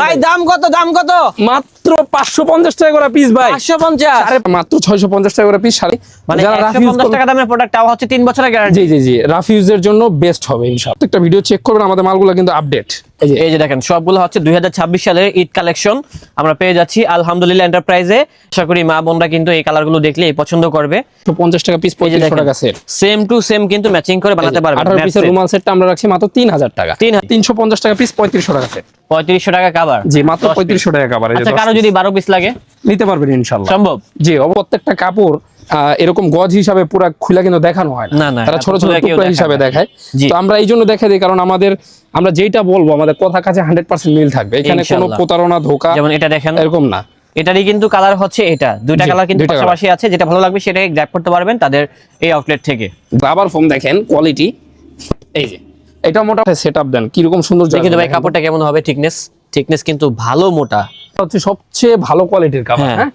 ভাই দাম কত মাত্র 550 টাকা করে পিস ভাই। 550 আরে মাত্র 650 টাকা করে পিস। মানে যারা রাফ ইউজ 150 টাকা দামের প্রোডাক্ট তাও হচ্ছে 3 বছরের গ্যারান্টি। জি রাফ ইউজের জন্য বেস্ট হবে ইনশাআল্লাহ। প্রত্যেকটা ভিডিও চেক করবেন, আমাদের মালগুলো কিন্তু আপডেট। এই যে দেখেন সবগুলো হচ্ছে 2026 সালের ঈদ কালেকশন আমরা পেয়ে যাচ্ছি আলহামদুলিল্লাহ এন্টারপ্রাইজে। আশা করি মা বোনরা কিন্তু এই কালারগুলো দেখলে পছন্দ করবে। 150 টাকা পিস, 3500 টাকা সেট। সেম টু সেম কিন্তু ম্যাচিং করে বানাতে পারবেন। 18 পিসের রুমাল সেটটা আমরা রাখছি মাত্র 3000 টাকা। 350 টাকা পিস, 3500 টাকা সেট। 3500 টাকা কভার। জি মাত্র 3500 টাকা কভার। আচ্ছা কারো যদি 12 পিস লাগে নিতে পারবেন ইনশাআল্লাহ। সম্ভব? জি, প্রত্যেকটা কাপড় এরকম গজ হিসাবে পুরো খুলে কিন্তু দেখানো হয় না, তারা ছোট ছোট টুকরা হিসাবে দেখায়। তো আমরা এই জন্য দেখাই দিই কারণ আমরা যেটা বলবো আমাদের কথা কাছে 100% মিল থাকবে। এখানে কোনো প্রতারণা ধোঁকা যেমন এটা দেখেন এরকম না। এটারই কিন্তু কালার হচ্ছে এটা, দুইটা কালার কিন্তু পাশাপাশি আছে। যেটা ভালো লাগবে সেটাই গ্র্যাব করতে পারবেন তাদের এই আউটলেট থেকে। রাবার ফোম দেখেন কোয়ালিটি, এই যে এটা মোটা সেটআপ দেন কিরকম সুন্দর। দেখি তো ভাই কাপড়টা কেমন হবে। থিকনেস কিন্তু ভালো মোটা, হচ্ছে সবচেয়ে ভালো কোয়ালিটির কাপড়। হ্যাঁ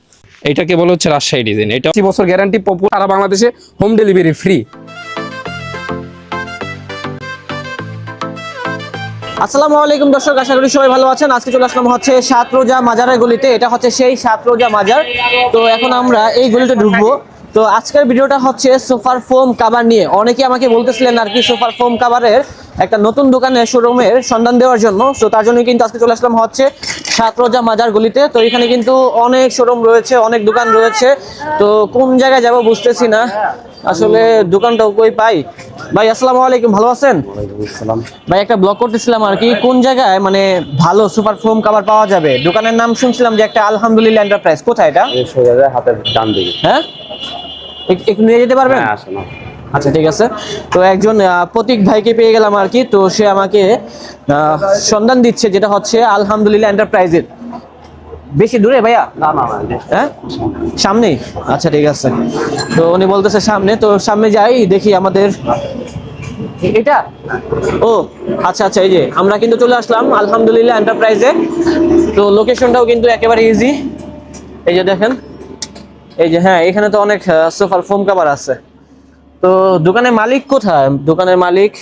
এটাকে বলা হচ্ছে রাজশাহী ডিজাইন। এটা 20 বছর গ্যারান্টি, পপুলার সারা বাংলাদেশে হোম ডেলিভারি ফ্রি। আসসালামু আলাইকুম দর্শক, আশা করি সবাই ভালো আছেন। আজকে চলে আসলাম হচ্ছে 7 রোজা মাজারের গলিতে। এটা হচ্ছে সেই 7 রোজা মাজার। তো এখন আমরা এই গলিতে ঢুকবো। তো আজকের ভিডিওটা হচ্ছে সোফার ফোম কভার নিয়ে। অনেকে আমাকে বলতেছিলেন আর কি সোফার ফোম কভারের একটা নতুন দোকানের শোরুমের সন্ধান দেওয়ার জন্য। তো তার জন্য কিন্তু আজকে চলে আসলাম হচ্ছে 7 রোজা মাজার গলিতে। তো এখানে কিন্তু অনেক শোরুম রয়েছে, অনেক দোকান রয়েছে। তো কোন জায়গায় যাব বুঝতেছি না আসলে, দোকানটা কই পাই। ভাই আসসালামু আলাইকুম, ভালো আছেন? ভাই একটা ব্লগ করতেছিলাম আর কি, কোন জায়গায় মানে ভালো সুপার ফোম কভার পাওয়া যাবে। দোকানের নাম শুনছিলাম যে একটা আলহামদুলিল্লাহ এন্টারপ্রাইজ। কোথায় এটা? হাতের ডান দিকে। হ্যাঁ একটু নিয়ে যেতে পারবেন? হ্যাঁ আসেন। আচ্ছা ঠিক আছে। তো একজন প্রতীক ভাইকে পেয়ে গেলাম আর কি। তো সে আমাকে সন্ধান দিচ্ছে যেটা হচ্ছে আলহামদুলিল্লাহ এন্টারপ্রাইজের। বেশি দূরে ভাইয়া? না হ্যাঁ সামনেই। আচ্ছা ঠিক আছে। তো উনি বলতেছে সামনে। তো সামনে যাই দেখি আমাদের এটা। ও আচ্ছা এই যে আমরা কিন্তু চলে আসলাম আলহামদুলিল্লাহ এন্টারপ্রাইজে। তো লোকেশনটাও কিন্তু একেবারে ইজি। এই যে দেখেন, এই যে হ্যাঁ এখানে তো অনেক সোফার ফোম কভার আছে। তো দোকানের মালিক কোথায়? দোকানের মালিক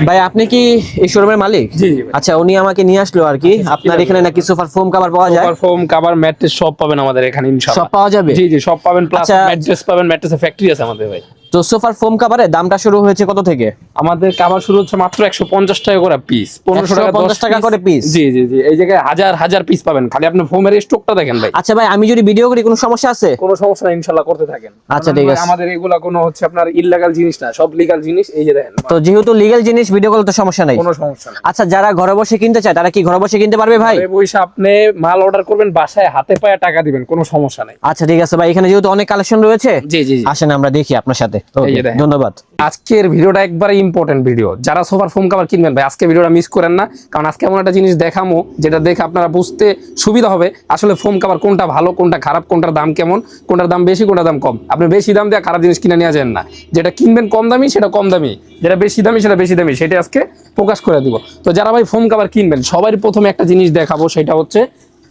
ভাই আপনি কি এই শোরুমের মালিক? জি আচ্ছা উনি আমাকে নিয়ে আসলো আর কি। আপনার এখানে নাকি সোফার ফোম কভার পাওয়া যায়? সোফার ফোম কভার, ম্যাট্রেস সব পাবেন আমাদের এখানে ইনশাআল্লাহ। সব পাওয়া যাবে? জি সব পাবেন। প্লাস আচ্ছা, ম্যাট্রেস পাবেন, ম্যাট্রেসের ফ্যাক্টরি আছে আমাদের ভাই। তো সোফার ফোম কভারের দামটা শুরু হয়েছে কত থেকে? আমাদের কভার শুরু হচ্ছে মাত্র 150 টাকা করে পিস, 1550 টাকা করে পিস। জি এই জায়গায় হাজার পিস পাবেন। খালি আপনি ফোমের স্টকটা দেখেন ভাই। আচ্ছা ভাই আমি যদি ভিডিও করি কোনো সমস্যা আছে? কোনো সমস্যা নাই ইনশাআল্লাহ, করতে থাকেন। আচ্ছা ঠিক আছে। আমাদের এগুলা কোনো হচ্ছে আপনার ইল্লিগাল জিনিস না, সব লিগ্যাল জিনিস। এই যে দেখেন, তো যেহেতু লিগ্যাল জিনিস ভিডিও করলে তো সমস্যা নাই। কোনো সমস্যা নাই। আচ্ছা যারা ঘরে বসে কিনতে চায় তারা কি ঘরে বসে কিনতে পারবে ভাই? ঘরে বসে আপনি মাল অর্ডার করবেন, বাসায় হাতে পায়ে টাকা দিবেন, কোনো সমস্যা নাই। আচ্ছা ঠিক আছে ভাই, এখানে যেহেতু অনেক কালেকশন রয়েছে জি আসেন আমরা দেখি আপনার সাথে। ধন্যবাদ। আজকের ভিডিওটা একবারে ইম্পর্টেন্ট ভিডিও। যারা সোফার ফোম কভার কিনবেন ভাই আজকে ভিডিওটা মিস করেন না, কারণ আজকে এমন একটা জিনিস দেখামো যেটা দেখে আপনারা বুঝতে সুবিধা হবে আসলে ফোম কভার কোনটা ভালো, কোনটা খারাপ, কোনটার দাম কেমন, কোনটার দাম বেশি, কোনটার দাম কম। আপনি বেশি দাম দিয়ে খারাপ জিনিস কিনে নিয়ে যান না। যেটা কিনবেন কম দামি সেটা কম দামি, যেটা বেশি দামি সেটা বেশি দামি, সেটা আজকে প্রকাশ করে দিব। তো যারা ভাই ফোম কভার কিনবেন সবাই প্রথমে একটা জিনিস দেখাবো, সেটা হচ্ছে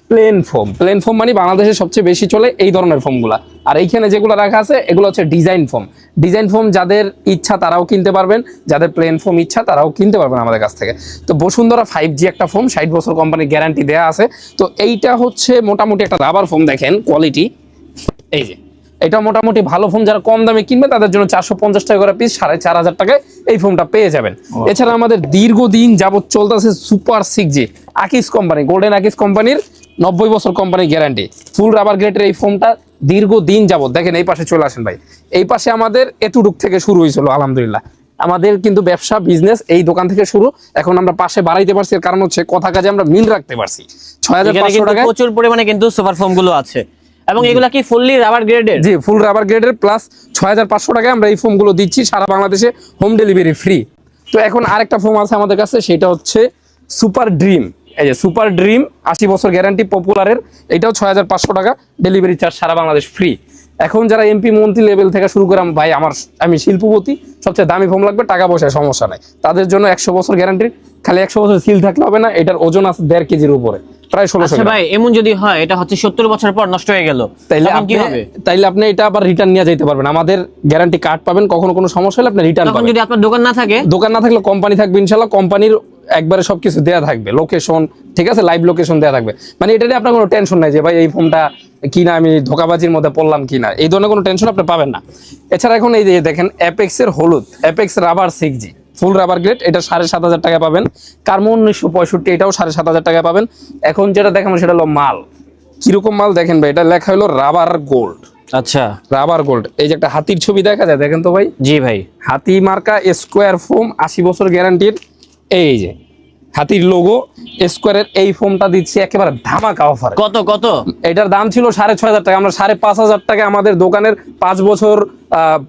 প্লেন ফোম। প্লেন ফোম মানে বাংলাদেশে সবচেয়ে বেশি চলে এই ধরনের ফোমগুলা। আর এইখানে যেগুলো রাখা আছে এগুলো হচ্ছে ডিজাইন ফোম। ডিজাইন ফোম যাদের ইচ্ছা তারাও কিনতে পারবেন, যাদের প্লেন ফোম ইচ্ছা তারাও কিনতে পারবেন আমাদের কাছ থেকে। তো বসুন্ধরা 5G একটা ফোম, 60 বছর কোম্পানির গ্যারান্টি দেওয়া আছে। তো এইটা হচ্ছে মোটামুটি একটা রাবার ফোম। দেখেন কোয়ালিটি, এই যে এটা মোটামুটি ভালো ফোম। যারা কম দামে কিনবে তাদের জন্য 450 টাকা করে পিস, 4500 টাকায় এই ফোমটা পেয়ে যাবেন। এছাড়া আমাদের দীর্ঘদিন যাবত চলতেছে সুপার 6G আকিস কোম্পানি, গোল্ডেন আকিস কোম্পানির 90 বছর কোম্পানির গ্যারান্টি, ফুল রাবার গ্রেডের এই ফোমটা দীর্ঘদিন যাবত। দেখেন এই পাশে চলে আসেন ভাই, এই পাশে আমাদের এতটুক থেকে শুরু হয়েছিল আলহামদুলিল্লাহ। আমাদের কিন্তু ব্যবসা বিজনেস এই দোকান থেকে শুরু। এখন আমরা পাশে বাড়াইতে পারছি, এর কারণ হচ্ছে কথা কাজে আমরা মিল রাখতে পারছি। 6500 টাকা প্রচুর পরিমাণে কিন্তু সুপার ফোম গুলো আছে। এবং এগুলা কি ফুললি রাবার গ্রেডের? জি ফুল রাবার গ্রেডের, প্লাস 6500 টাকায় আমরা এই ফোমগুলো দিচ্ছি সারা বাংলাদেশে হোম ডেলিভারি ফ্রি। তো এখন আরেকটা ফোম আছে আমাদের কাছে, সেটা হচ্ছে সুপার ড্রিম। এই যে সুপার ড্রিম 80 বছর গ্যারান্টি পপুলারের, এটাও 6500 টাকা, ডেলিভারি চার্জ সারা বাংলাদেশ ফ্রি। এখন যারা এমপি মন্ত্রী লেভেল থেকে শুরু করে ভাই আমি শিল্পপতি, সবচেয়ে দামি ফোম লাগবে, টাকা পয়সায় সমস্যা নাই, তাদের জন্য 100 বছর গ্যারান্টি। খালি 100 বছর সিল থাকলে হবে না, এটার ওজন আছে 1.5 কেজির উপরে, প্রায় 1600 ভাই। এমন যদি হয় এটা হচ্ছে 70 বছর পর নষ্ট হয়ে গেল, তাইলে আপনি এটা আবার রিটার্ন নিয়ে যেতে পারবেন। আমাদের গ্যারান্টি কার্ড পাবেন, কখনো কোনো সমস্যা হলে আপনি রিটার্ন পাবেন। যদি আপনার দোকান না থাকে? দোকান না থাকলে কোম্পানি থাকবে ইনশাআল্লাহ। কোম্পানির একবারে সবকিছু দেয়া থাকবে, লোকেশন, ঠিক আছে, লাইভ লোকেশন দেয়া থাকবে। মানে এটা নিয়ে আপনার কোনো টেনশন নাই যে ভাই এই ফোনটা কিনা আমি ধোকাবাজির মধ্যে পড়লাম কিনা, এই ধরনের কোনো টেনশন আপনি পাবেন না। এছাড়া এখন এই যে দেখেন অ্যাপেক্স এর হলুদ, অ্যাপেক্স রাবার 6G ফুল রাবার গ্রেড, এটা 7,500 টাকা পাবেন। কার্বন 1965, এটাও 7,500 টাকা পাবেন। এখন যেটা দেখাবো সেটা হলো মাল, কিরকম মাল দেখেন ভাই, এটা লেখা হলো রাবার গোল্ড। আচ্ছা, রাবার গোল্ড, এই যে একটা হাতির ছবি দেখা যায়, দেখেন তো ভাই, জি ভাই, হাতি মার্কা স্কোয়ার ফোম, 80 বছর গ্যারান্টির, এই যে হাতির লোগো স্কোয়ারের এই ফোমটা দিচ্ছি একেবারে ধামাকা অফার। কত কত? এটার দাম ছিল 6,500 টাকা, আমরা 5,500 টাকা আমাদের দোকানের 5 বছর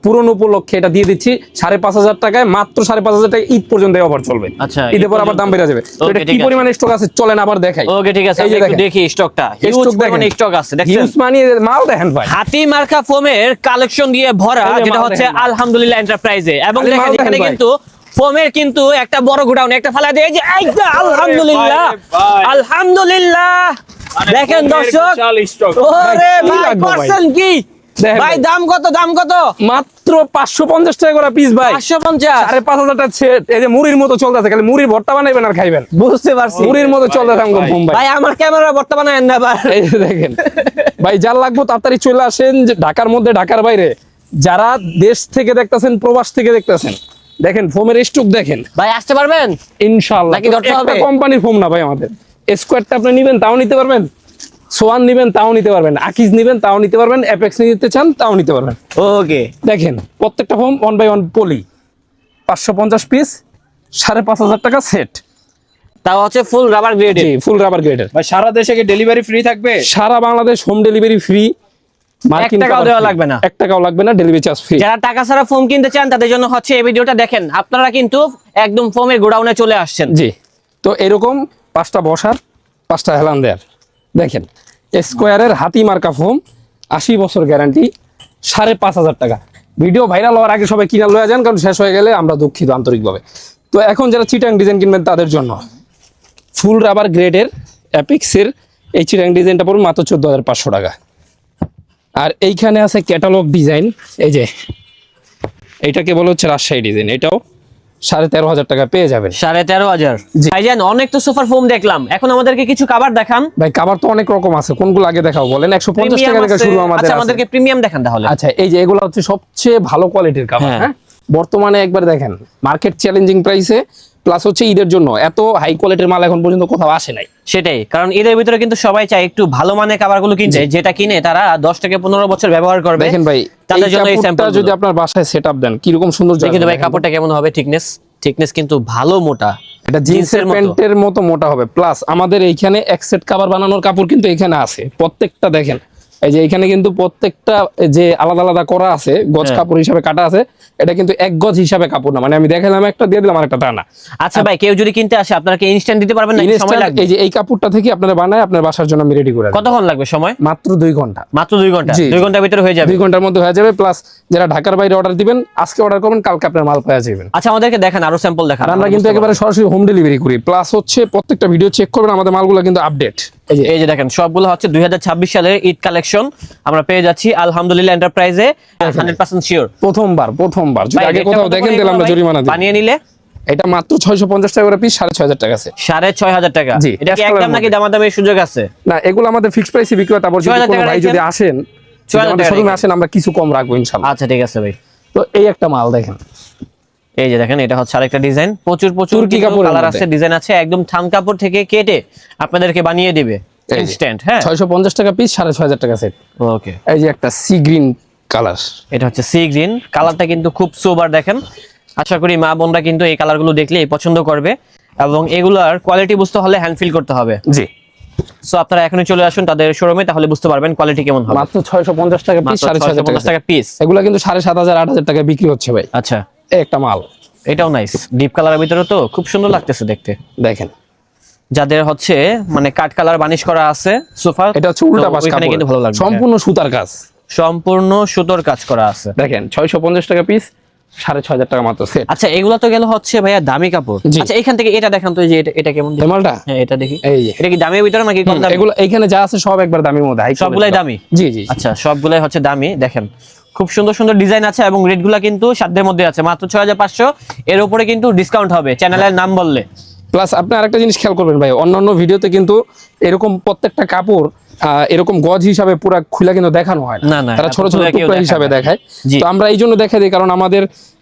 পুরনো উপলক্ষে এটা দিয়ে দিচ্ছি 5,500 টাকায়, মাত্র 5,500 টাকা ঈদ পর্যন্ত অফার চলবে। আচ্ছা, ঈদের পর আবার দাম বেড়ে যাবে। তো এটা কি পরিমাণে স্টক আছে চলেন আবার দেখাই। ওকে ঠিক আছে, এই যে একটু দেখি স্টকটা, হিউজ পরিমাণে স্টক আছে দেখেন, হিউজ মানে মাল দেখেন ভাই, হাতি মার্কা ফোমের কালেকশন দিয়ে ভরা, এই যে যেটা মাল হচ্ছে দেখেন। আলহামদুলিল্লাহ এন্টারপ্রাইজে। এবং খালি মাল দেখেন এখানে দেখেন ভাই। কিন্তু ফোমের কিন্তু একটা বড় গোডাউন, একটা ফালা দিয়ে যে এই যে আলহামদুলিল্লাহ, আলহামদুলিল্লাহ দেখেন দর্শক, ওরে কি ভাই লাগবে ভাই? করছেন কি দেখেন ভাই, ভাই। দাম কত, দাম কত? মাত্র 550 টাকা করে পিস ভাই, 550। 5,500 টাকা সেট। এই যে মুড়ির মতো চলতেছে, খালি মুড়ির ভর্তা বানাইবেন আর খাইবেন, বুঝতে পারছি মুড়ির মতো চলতেছে আমগো ফোন ভাই। ভাই, আমার ক্যামেরা বর্তমানে আনেন না ভাই। এই যে দেখেন ভাই, যার লাগবে তাড়াতাড়ি চলে আসেন, যে ঢাকার মধ্যে ঢাকার বাইরে যারা দেশ থেকে দেখতেছেন, প্রবাস থেকে দেখতেছেন, দেখেন ফোমের স্টক দেখেন ভাই আসতে পারবেন ইনশাআল্লাহ। নাকি ধরতে একটা হবে? কোম্পানির ফোম না ভাই, আমাদের স্কোয়ারটা আপনি নিবেন তাও নিতে পারবেন, সোয়ান নিবেন তাও নিতে পারবেন, আকিজ নিবেন তাও নিতে পারবেন, অ্যাপেক্স নিতে চান তাও নিতে পারবেন। ওকে, দেখেন প্রত্যেকটা ফোম 1/1 পলি, 550 পিস, 5,500 টাকা সেট, তাও হচ্ছে ফুল রাবার গ্রেড। জি ফুল রাবার গ্রেডের। ভাই সারা দেশে কি ডেলিভারি ফ্রি থাকবে? সারা বাংলাদেশ হোম ডেলিভারি ফ্রি, মার্কিন টাকাও দেওয়া লাগবে না। 1 টাকাও লাগবে না, ডেলিভারি চার্জ ফ্রি। যারা টাকা ছাড়া ফোন কিনতে চান তাদের জন্য হচ্ছে এই ভিডিওটা দেখেন, আপনারা কিন্তু একদম ফোমের গোডাউনে চলে আসছেন। জি, তো এরকম 5টা বসার 5টা হেলান দেয়ার, দেখেন স্কোয়ারের হাতি মার্কা ফোম, 80 বছর গ্যারান্টি, 5,500 টাকা। ভিডিও ভাইরাল হওয়ার আগে সবাই কিনা লয়ে যান, কারণ শেষ হয়ে গেলে আমরা দুঃখিত আন্তরিকভাবে। তো এখন যারা চিটাং ডিজাইন কিনবেন তাদের জন্য ফুল রাবার গ্রেডের অ্যাপেক্সের এই চিটাং ডিজাইনটা পড়ুন মাত্র 14,500 টাকা। আর এইখানে আছে ক্যাটালগ ডিজাইন, এই যে এইটাকে বলা হচ্ছে রাজশাহী ডিজাইন, এটাও 13,500 টাকা পেয়ে যাবেন। 13,500। জি। ভাইজান অনেক তো সোফার ফোম দেখলাম, এখন আমাদেরকে কিছু কভার দেখান। ভাই কাভার তো অনেক রকম আছে, কোনগুলো আগে দেখাও বলেন? 150 টাকা থেকে শুরু আমাদের আচ্ছা, আছে। আমাদেরকে প্রিমিয়াম দেখান তাহলে। আচ্ছা, এই যে এগুলো হচ্ছে সবচেয়ে ভালো কোয়ালিটির কাভার। হ্যাঁ। হ্যাঁ, বর্তমানে একবার দেখেন মার্কেট চ্যালেঞ্জিং প্রাইসে, প্লাস হচ্ছে ঈদের জন্য এত হাই কোয়ালিটির মাল এখন পর্যন্ত কোথাও আসে নাই। সেটাই, কারণ এদের ভিতরে কিন্তু সবাই চায় একটু ভালো মানের কভারগুলো কিনতে, যেটা কিনে তারা 10 থেকে 15 বছর ব্যবহার করবে। দেখেন ভাই, তাদের এই জন্য এই কাপড়টা স্যাম্পল যদি আপনার বাসায় সেটআপ দেন কিরকম সুন্দর দেখি তো ভাই দেখেন। কাপড়টা কেমন হবে, থিকনেস কিন্তু ভালো মোটা, এটা জিন্সের প্যান্টের মতো মোটা হবে। প্লাস আমাদের এইখানে এক সেট কাভার বানানোর কাপড় কিন্তু এখানে আছে, প্রত্যেকটা দেখেন এই যে এখানে কিন্তু প্রত্যেকটা যে আলাদা আলাদা করা আছে, গজ কাপড় হিসাবে কাটা আছে, এটা কিন্তু এক গজ হিসাবে কাপড় না, মানে আমি দেখালাম একটা দিয়ে দিলাম আরেকটা, তা না। আচ্ছা ভাই, কেউ যদি কিনতে আসে আপনারা কি ইনস্ট্যান্ট দিতে পারবেন না, সময় Instant লাগবে? এই যে এই কাপড়টা থেকে আপনারা বানায় আপনার বাসার জন্য আমি রেডি করে দেব। কতক্ষণ লাগবে সময়? মাত্র 2 ঘন্টা। মাত্র 2 ঘন্টা। জি। 2 ঘন্টার ভিতরে হয়ে যাবে। 2 ঘন্টার মধ্যে হয়ে যাবে। প্লাস যারা ঢাকার বাইরে অর্ডার দিবেন, আজকে অর্ডার করবেন, কালকে আপনার মাল পেয়ে যাবেন। আচ্ছা, আমাদেরকে দেখান আরো স্যাম্পল দেখান। আর আমরা কিন্তু একেবারে সরাসরি হোম ডেলিভারি করি। প্লাস হচ্ছে প্রত্যেকটা ভিডিও চেক করবেন, আমাদের মালগুলো কিন্তু আপডেট। এই যে দেখেন সবগুলো হচ্ছে 2026 সালের ঈদ কালেকশন আমরা পেয়ে যাচ্ছি আলহামদুলিল্লাহ এন্টারপ্রাইজে, 100% শিওর। প্রথমবার যদি আগে কোথাও দেখেন তাহলে আমরা জরিমানা দিই। বানিয়ে নিলে এটা মাত্র 650 টাকা করে পিস, 6,500 টাকা আছে। 6,500 টাকা। জি, এটা কি একদম নাকি দামাদামির সুযোগ আছে? না, এগুলো আমাদের ফিক্সড প্রাইসে বিক্রি হয়। তারপর যদি 6,000 কোনো টাকা ভাই যদি আসেন, যদি 6,000 আমাদের টাকা শোরুমে আসেন, আমরা কিছু কম রাখবো ইনশাআল্লাহ। আচ্ছা ঠিক আছে ভাই। তো এই একটা মাল দেখেন, এই যে দেখেন এটা হচ্ছে আরেকটা ডিজাইন, প্রচুর তুর্কি কাপড়ের কালার মধ্যে। আছে, ডিজাইন আছে, একদম থান কাপড় থেকে কেটে আপনাদেরকে বানিয়ে দিবে এই যে, ইনস্ট্যান্ট। হ্যাঁ, 650 টাকা পিস, 6,500 টাকা সেট। ওকে। এই যে একটা সি গ্রিন কালার, এটা হচ্ছে সি গ্রিন কালারটা, কিন্তু খুব সোবার দেখেন। আশা করি মা বোনরা কিন্তু এই কালারগুলো দেখলে পছন্দ করবে, এবং এগুলার কোয়ালিটি বুঝতে হলে হ্যান্ড ফিল করতে হবে। জি। সো আপনারা এখনই চলে আসুন তাদের শোরুমে, তাহলে বুঝতে পারবেন কোয়ালিটি কেমন হবে। মাত্র 650 টাকা পিস, 6,500 টাকা পিস। এগুলা কিন্তু 7,500 8,000 টাকা বিক্রি হচ্ছে ভাই। আচ্ছা, এই একটা মাল এটাও নাইস, ডিপ কালারের ভিতরে তো খুব সুন্দর লাগতেছে দেখতে। দেখেন, যাদের হচ্ছে মানে কাট কালার বানিশ করা আছে সোফা, এটা হচ্ছে উল্টা পাশ কাপড়, কিন্তু ভালো লাগবে। সম্পূর্ণ সুতার কাজ, সম্পূর্ণ সুতোর কাজ করা আছে। দেখেন 650 টাকা পিস, 6,500 টাকা মাত্র সেট। আচ্ছা, এগুলা তো গেল হচ্ছে ভাইয়া দামি কাপড়। জি। আচ্ছা, এখান থেকে এটা দেখান তো, এই যে এটা কেমন দেখতে? এই মালটা, হ্যাঁ, এটা দেখি। এই যে এটা কি দামের ভিতরে নাকি কম দামি? এগুলো এইখানে যা আছে সব একবার দামির মধ্যে, সবগুলাই দামি? জি জি। আচ্ছা, সবগুলাই হচ্ছে দামি। দেখেন খুব সুন্দর সুন্দর ডিজাইন আছে, এবং রেটগুলা কিন্তু সাধ্যের মধ্যে আছে, মাত্র 6,500। এর উপরে কিন্তু ডিসকাউন্ট হবে চ্যানেলের নাম বললে। প্লাস আপনি আরেকটা জিনিস খেয়াল করবেন ভাই, অন্যান্য ভিডিওতে কিন্তু এরকম প্রত্যেকটা কাপড় এরকম গজ হিসাবে পুরো খুলে কিন্তু দেখানো হয় না, না, তারা ছোট ছোট পুরো কেউ টুকরা দেখায় হিসাবে না। দেখায়। জি। তো আমরা এই জন্য দেখাই দিই, কারণ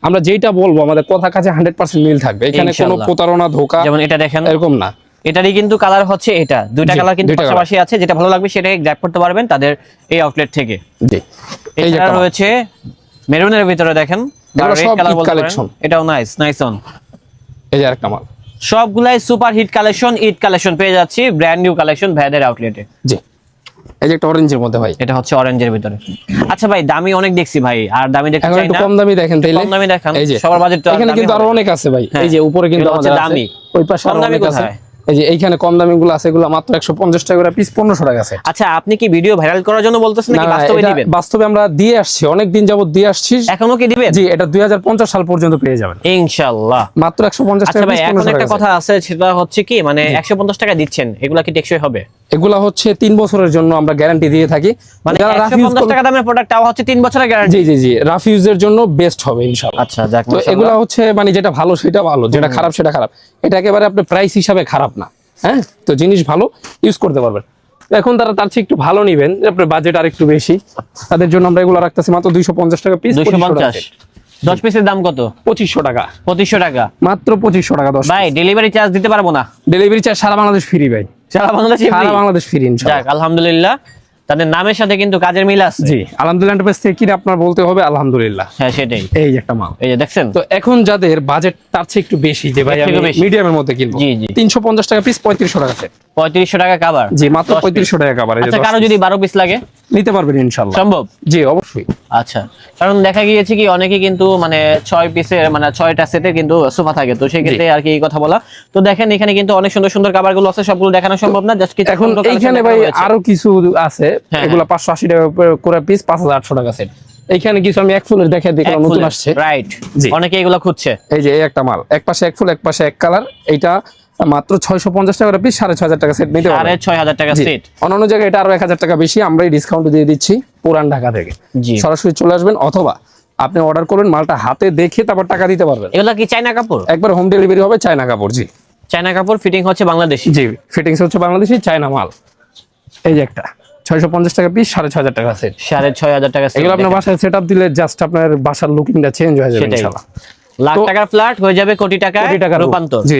আমরা যেটা বলবো আমাদের কথা কাছে 100% মিল থাকবে, এখানে কোনো ইনশাআল্লাহ। প্রতারণা ধোঁকা যেমন এটা দেখেন, এরকম না। এটারই কিন্তু কালার হচ্ছে এটা, দুইটা জি, কালার কিন্তু দুইটা পাশাপাশি আছে, যেটা ভালো লাগবে সেটাই গ্র্যাব করতে পারবেন তাদের এই আউটলেট থেকে। জি, এই যে এটা একটা রয়েছে মেরুনের ভিতরে দেখেন, এগুলো রেড সব কালার ঈদ বলতে পারেন, collection। এটাও নাইস অন। এই যে আরেকটা মাল। সবগুলাই super hit collection, Eid collection পেয়ে যাচ্ছি ব্র্যান্ড নিউ কালেকশন ভাইদের আউটলেটে। জি, এই যে একটা অরেঞ্জের মধ্যে ভাই, এটা হচ্ছে অরেঞ্জের ভিতরে। আচ্ছা ভাই, দামি অনেক দেখছি ভাই, আর দামি দেখতে এখন চাই একটু না, কম দামি দেখেন তাইলে। কম দামি দেখান, এই যে সবার বাজেট তো আর এখানে দামি কিন্তু আরো হবে না। অনেক আছে ভাই, হ্যাঁ, এই যে উপরে কিন্তু এগুলো হচ্ছে আমাদের দামি। আছে, ওই পাশে কম আরো দামি অনেক আছে। কোথায়? এই যে এইখানে কম দামি গুলো আছে, এগুলো মাত্র 150 টাকা করে পিস, 1500 টাকা আছে। আচ্ছা, আপনি কি ভিডিও ভাইরাল করার জন্য বলতেছেন নাকি বাস্তবে দিবেন? বাস্তবে আমরা দিয়ে আসছি, অনেক দিন যাবত দিয়ে আসছি। এখনো কি দিবেন? জি, এটা 2050 সাল পর্যন্ত পেয়ে যাবেন ইনশাআল্লাহ। মাত্র 150 আচ্ছা টাকা ভাই, পিস, এখন 1500 একটা টাকা কথা আছে। আছে, সেটা হচ্ছে কি মানে 150 টাকা দিচ্ছেন, এগুলা কি টেকসই হবে? এগুলা হচ্ছে 3 বছরের জন্য আমরা গ্যারান্টি দিয়ে থাকি, মানে যারা রাফ ইউজ 150 টাকা দামের প্রোডাক্ট তাও হচ্ছে 3 বছরের গ্যারান্টি। জি, রাফ ইউজের জন্য বেস্ট হবে ইনশাআল্লাহ। আচ্ছা, যাক, তো এগুলা হচ্ছে মানে যেটা ভালো সেটা ভালো, যেটা খারাপ সেটা খারাপ, এটা একেবারে আপনার প্রাইস হিসাবে খারাপ না। হ্যাঁ, তো জিনিস ভালো, ইউজ করতে পারবেন। তো এখন তার চেয়ে একটু ভালো নিবেন, আপনার বাজেট আর একটু বেশি, তাদের জন্য আমরা এগুলো রাখতেছি মাত্র 250 টাকা পিস। 250 10 পিসের দাম কত? 2500 টাকা, 2500 টাকা। মাত্র 2500 টাকা 10। ভাই, ডেলিভারি চার্জ দিতে পারবো না? ডেলিভারি চার্জ সারা বাংলাদেশ ফ্রি ভাই, সারা বাংলাদেশে সারা free? বাংলাদেশ ফ্রি ইনশাআল্লাহ। যাক, আলহামদুলিল্লাহ, তাদের নামের সাথে কিন্তু কাজের মিল আছে। জি, আলহামদুলিল্লাহ এন্টারপ্রাইজ থেকে কি আপনার বলতে হবে আলহামদুলিল্লাহ। হ্যাঁ, সেটাই। এই যে একটা মাল, এই যে দেখছেন, তো এখন যাদের বাজেট তার চেয়ে একটু বেশি, যে ভাই এর আমি থেকেও বেশি। মিডিয়ামের মধ্যে কিনবো, জি, জি। 350 টাকা পিস, 3500 টাকা সেট। 3500 টাকা কাভার। জি, মাত্র 3500 টাকা কভার। আচ্ছা, কারো যদি 12 পিস লাগে নিতে পারবেন ইনশাআল্লাহ, সম্ভব? জি অবশ্যই। আচ্ছা, কারণ দেখা গিয়েছে কি অনেকে কিন্তু মানে 6 পিসের মানে 6টা সেটে কিন্তু সোফা থাকে, তো সেই ক্ষেত্রে আর কি এই কথা বলা। তো দেখেন এখানে কিন্তু অনেক সুন্দর সুন্দর কাভার গুলো আছে, সবগুলো দেখানো সম্ভব না, জাস্ট কিছু এখন সুন্দর collection এইখানে দেখানো ভাই হয়েছে। আরো কিছু আছে, হ্যাঁ, এগুলা 580 টাকা করে পিস, 5800 টাকা সেট। এইখানে কিছু আমি এক ফুলের দেখাই দিই, কারণ নতুন আসছে। রাইট, জি। অনেকে এগুলো খুঁজছে। এই যে এই একটা মাল, এক পাশে এক ফুল, এক পাশে এক কালার, এইটা মাত্র 650 টাকা করে পিস, 6500 টাকা সেট নিতে পারবেন। 6500 টাকা জি। সেট। অন্যান্য জায়গায় এটা আরো 1000 টাকা বেশি, আমরাই ডিসকাউন্ট দিয়ে দিচ্ছি পুরান ঢাকা থেকে। জি। সরাসরি চলে আসবেন, অথবা আপনি অর্ডার করবেন, মালটা হাতে দেখে তারপর টাকা দিতে পারবেন। এগুলো কি চায়না কাপড়? একবার হোম ডেলিভারি হবে, চায়না কাপড়। জি, চায়না কাপড়, ফিটিং হচ্ছে বাংলাদেশি। জি, ফিটিংস হচ্ছে বাংলাদেশি, চায়না মাল। এই যে একটা 650 টাকা পিস, 6500 টাকা সেট। 6500 টাকা সেট। এগুলো আপনার বাসায় সেটআপ দিলে জাস্ট আপনার বাসার লুকিংটা চেঞ্জ হয়ে যাবে সেটাই। ইনশাআল্লাহ। লাখ তো- টাকার ফ্ল্যাট হয়ে যাবে কোটি টাকায় কোটি টাকা রূপান্তর। জি।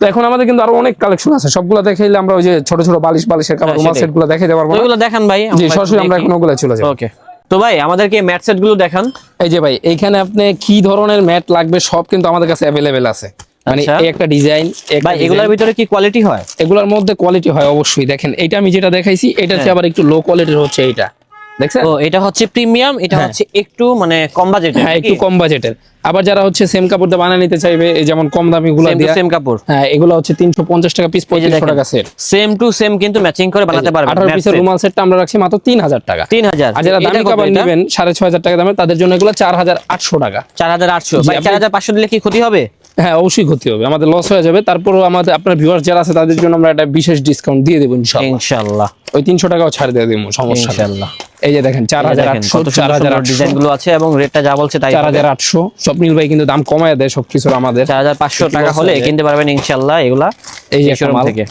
তো এখন আমাদের কিন্তু আরো অনেক কালেকশন আছে, সবগুলো দেখাইলে আমরা ওই যে ছোট ছোট বালিশের কাভার, রুমাল সেটাই। সেটগুলো দেখাইতে পারবো তো না। এগুলো দেখান ভাই, জি, সরাসরি আমরা এখন ওগুলো চলে যাব। ওকে। তো ভাই, আমাদেরকে ম্যাট সেট গুলো দেখান। এই যে ভাই, এইখানে আপনি কি ধরনের ম্যাট লাগবে সব কিন্তু আমাদের কাছে অ্যাভেলেবেল আছে। মানে আচ্ছা। এই একটা ডিজাইন, ভাই, এগুলোর ভিতরে কি কোয়ালিটি হয়? এগুলোর মধ্যে কোয়ালিটি হয় অবশ্যই। দেখেন এইটা আমি যেটা দেখাইছি, এটা হচ্ছে আবার একটু লো কোয়ালিটির হচ্ছে এইটা, দেখছেন? ও, এটা হচ্ছে প্রিমিয়াম, এটা হ্যাঁ। হচ্ছে একটু মানে কম বাজেটের। হ্যাঁ, একটু কম বাজেটের। আবার যারা হচ্ছে সেম কাপড়টা বানিয়ে নিতে চাইবে, এই যেমন কম দামি গুলো দিয়ে, সেম কাপড়। হ্যাঁ, এগুলো হচ্ছে 350 টাকা পিস, 3500 টাকা সেট। সেম টু সেম কিন্তু ম্যাচিং করে বানাতে পারবেন। 18 পিসের রুমাল সেটটা আমরা রাখছি মাত্র 3000 টাকা। 3000। আর যারা দামি কাপড় নেবেন 6500 টাকা দামে, তাদের জন্য এগুলো 4800 টাকা। 4800। জি, ভাই, আপনি- 4500 দিলে কি ক্ষতি হবে? হ্যাঁ, অবশ্যই ক্ষতি হবে, আমাদের লস হয়ে যাবে। তারপরও আমাদের আপনার ভিউয়ার যারা আছে তাদের জন্য আমরা একটা বিশেষ ডিসকাউন্ট দিয়ে দেবো ইনশাআল্লাহ। ইনশাআল্লাহ। ওই 300 টাকাও ছাড় দিয়ে দেবো, সমস্যা নেই। ইনশাআল্লাহ। এই যে দেখেন 4800, ডিজাইন 4800, গুলো আছে এবং রেটটা যা বলছে তাই। 4800। স্বপ্নিল ভাই কিন্তু দাম কমায় দেয় সবকিছুর আমাদের। 4500 টাকা হলে কিনতে পারবেন ইনশাআল্লাহ এগুলা এই যে এই শোরুম মাল থেকে।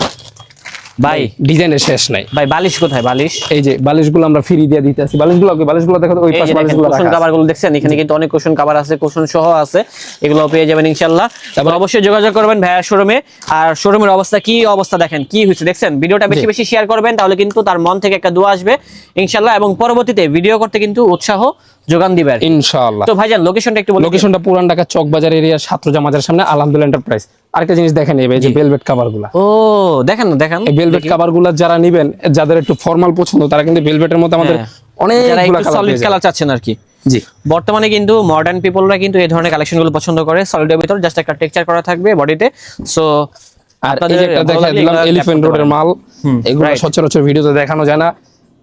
ভাই, ডিজাইনের শেষ নাই। ভাই বালিশ কোথায়? বালিশ এই যে বালিশগুলো আমরা ফ্রি দিয়ে দিতেছি। বালিশগুলো দেখো তো, ওই এই পাশে যে দেখেন, বালিশগুলো কুশন রাখা আছে। কাভার গুলো দেখছেন, এখানে কিন্তু অনেক কুশন কাভার আছে, কুশন সহ আছে, এগুলো পেয়ে যাবেন ইনশাআল্লাহ। তারপর অবশ্যই যোগাযোগ করবেন ভাইয়ার শোরুমে। আর শোরুমের অবস্থা দেখেন কি হয়েছে, দেখছেন? ভিডিওটা বেশি বেশি শেয়ার করবেন, তাহলে কিন্তু তার মন থেকে একটা দোয়া আসবে ইনশাআল্লাহ, এবং পরবর্তীতে ভিডিও করতে কিন্তু উৎসাহ যোগান দিবে আর কি। ইনশাআল্লাহ। তো ভাইজান, লোকেশনটা একটু বলুন। লোকেশনটা পুরান ঢাকা চকবাজার এরিয়া, সাতরোজা মাজার সামনে, আলহামদুলিল্লাহ এন্টারপ্রাইজ। আরেকটা জিনিস দেখেন, এই যে ভেলভেট কাভার গুলা, ও দেখেন না, দেখেন এই ভেলভেট কাভার গুলা যারা নিবেন, যাদের একটু ফর্মাল পছন্দ, তারা কিন্তু ভেলভেটের মধ্যে আমাদের যারা অনেকগুলা একটু কালার সলিড পেয়ে যাবেন। কালার চাচ্ছেন আর কি। জি, বর্তমানে কিন্তু মডার্ন পিপলরা কিন্তু এই ধরনের কালেকশন গুলো পছন্দ করে, সলিডের ভিতর জাস্ট একটা টেক্সচার করা থাকবে বডিতে। সো আর এই যে একটা দেখা দিলাম এলিফ্যান্ট রোডের মাল, এগুলো সচরাচর ভিডিওতে দেখানো যায় না,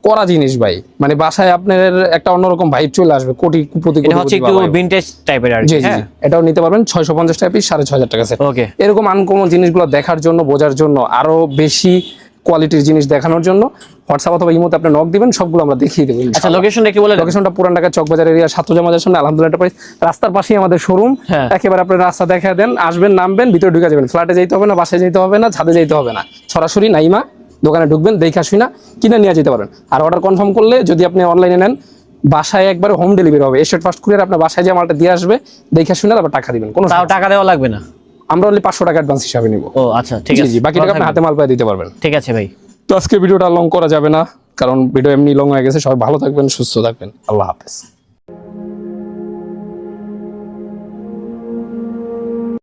করা জিনিস ভাই। মানে বাসায় আপনার একটা অন্যরকম ভাইব চলে আসবে, কোটিপতি। এটা হচ্ছে একটু ভিনটেজ টাইপের আর জি কি। জি, হ্যাঁ, এটাও নিতে পারবেন 650 টাকা পিস, 6500 টাকা সেট। ওকে। এরকম আনকমন জিনিসগুলো দেখার জন্য, বোঝার জন্য, আরো বেশি কোয়ালিটির জিনিস দেখানোর জন্য হোয়াটসঅ্যাপ অথবা ইমোতে আপনি নক দিবেন, সবগুলো আমরা দেখিয়ে দেবো। আচ্ছা লোকেশনটা কি বলে? লোকেশনটা পুরান ঢাকা চকবাজার এরিয়া সাতরোজা মাজার সামনে আলহামদুলিল্লাহ এন্টারপ্রাইজ, রাস্তার পাশেই আমাদের শোরুম। হ্যাঁ। একেবারে আপনি রাস্তা দেখা দেন, আসবেন, নামবেন, ভিতরে ঢুকে যাবেন। ফ্ল্যাটে যেতে হবে না, বাসায় যেতে হবে না, ছাদে যেতে হবে না, সরাসরি নাইমা দোকানে ঢুকবেন, দেখে আসুন না কিনে নিয়ে যেতে পারেন। আর অর্ডার কনফার্ম করলে যদি আপনি অনলাইনে নেন, বাসায় একবার হোম ডেলিভারি হবে। স্টেট ফার্স্ট কুরিয়ার আপনার বাসায় যে মালটা দিয়ে আসবে, দেখে শুনে তারপর টাকা দিবেন। কোনো তাও টাকা দেওয়া লাগবে না? আমরা অনলি 500 টাকা অ্যাডভান্স হিসাবে নিব। ও আচ্ছা ঠিক জি আছে, জি, বাকি টাকা আপনি হাতে মাল পায় দিতে পারবেন। ঠিক আছে ভাই। তো আজকে ভিডিওটা লং করা যাবে না, কারণ ভিডিও এমনি লং হয়ে গেছে। সবাই ভালো থাকবেন, সুস্থ থাকবেন, আল্লাহ হাফেজ।